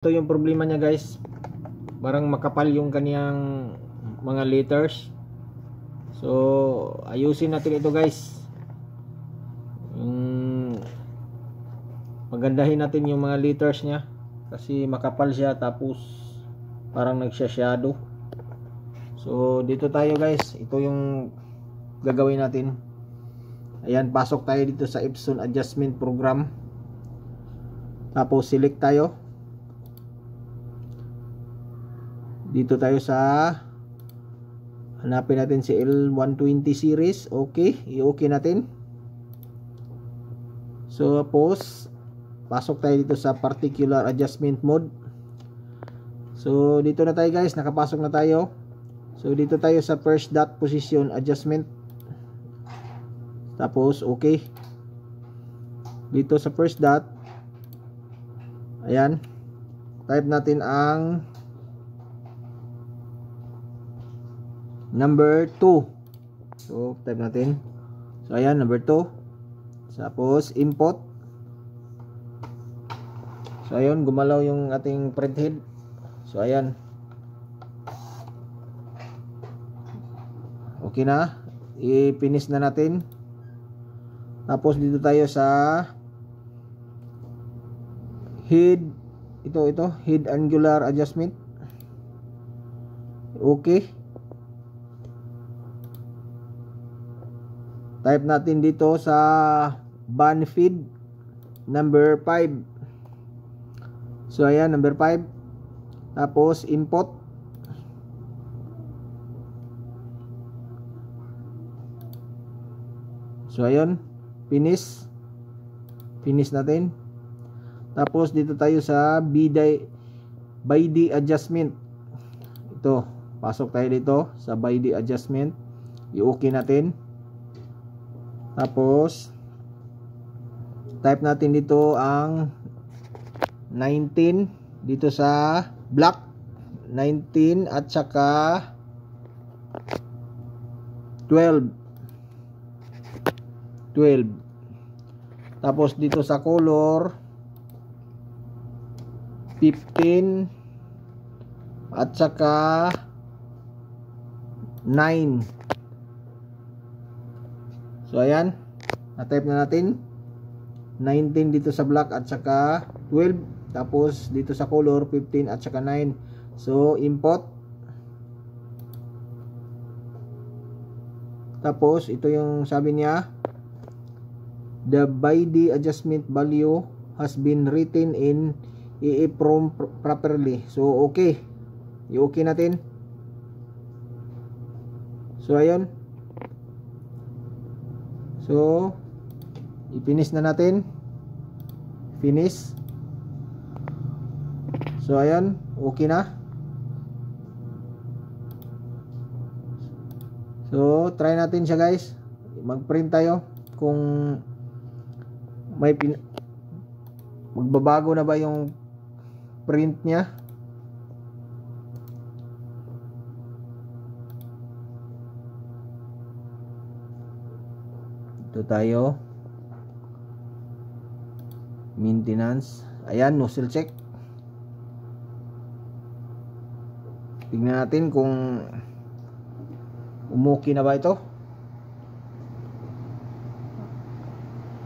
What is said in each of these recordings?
Ito yung problema niya guys, parang makapal yung kaniyang mga letters. So ayusin natin ito guys, pagandahin natin yung mga letters niya kasi makapal siya, tapos parang nagsha-shadow. So dito tayo guys, ito yung gagawin natin. Ayan, pasok tayo dito sa Epson adjustment program, tapos select tayo. Dito tayo sa, hanapin natin si L120 series. Okay, i-okay natin. So tapos pasok tayo dito sa particular adjustment mode. So dito na tayo guys, nakapasok na tayo. So dito tayo sa first dot position adjustment, tapos okay. Dito sa first dot, ayan, type natin ang number 2. So type natin, so ayan, number 2. Tapos input. So ayun, gumalaw yung ating printhead. So ayan, okay na, i-finish na natin. Tapos dito tayo sa head, ito head angular adjustment. Okay, type natin dito sa band feed number 5. So ayan, number 5. Tapos input. So ayun, finish natin. Tapos dito tayo sa by the adjustment. Ito, pasok tayo dito sa by the adjustment, i-okay natin. Tapos type natin dito ang 19 dito sa black, 19 at saka 12. Tapos dito sa color 15 at saka 9. So ayan, na-type na natin 19 dito sa black at saka 12, tapos dito sa color 15 at saka 9. So input. Tapos ito yung sabi niya, the by the adjustment value has been written in EEPROM properly. So okay, i-okay natin. So ayun, so i-finish na natin. Finish. So ayan, okay na. So try natin siya guys, mag-print tayo kung may magbabago na ba yung print niya. Ito tayo, maintenance. Ayan, nozzle check. Tingnan natin kung umuki na ba ito.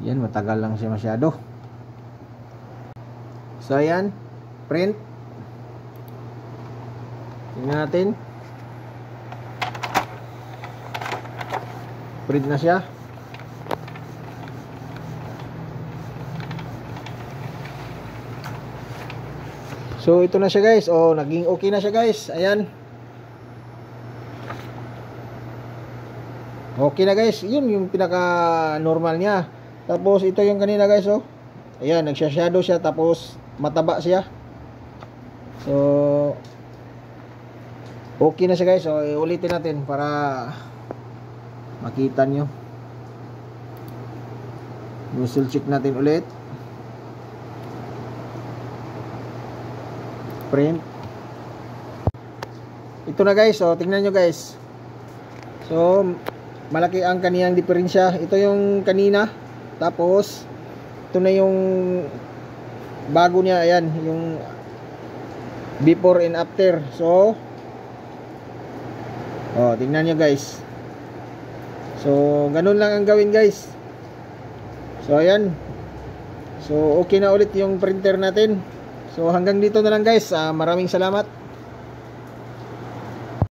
Yan, matagal lang siya masyado. So ayan, print. Tingnan natin. Print na siya. So ito na siya guys. Oh, naging okay na siya guys. Ayan. Okay na guys. Yun yung pinaka normal niya. Tapos ito yung kanina guys, oh. Ayan, nagsha-shadow siya, tapos mataba siya. So okay na siya guys. So ulitin natin para makita nyo. Nozzle check natin ulit. Print. Ito na guys, so tingnan nyo guys. So malaki ang kaniyang diferensya. Ito yung kanina, tapos ito na yung bago niya. Ayan, yung before and after. So tingnan nyo guys. So ganun lang ang gawin guys. So ayan. So okay na ulit yung printer natin. So hanggang dito na lang guys. Maraming salamat.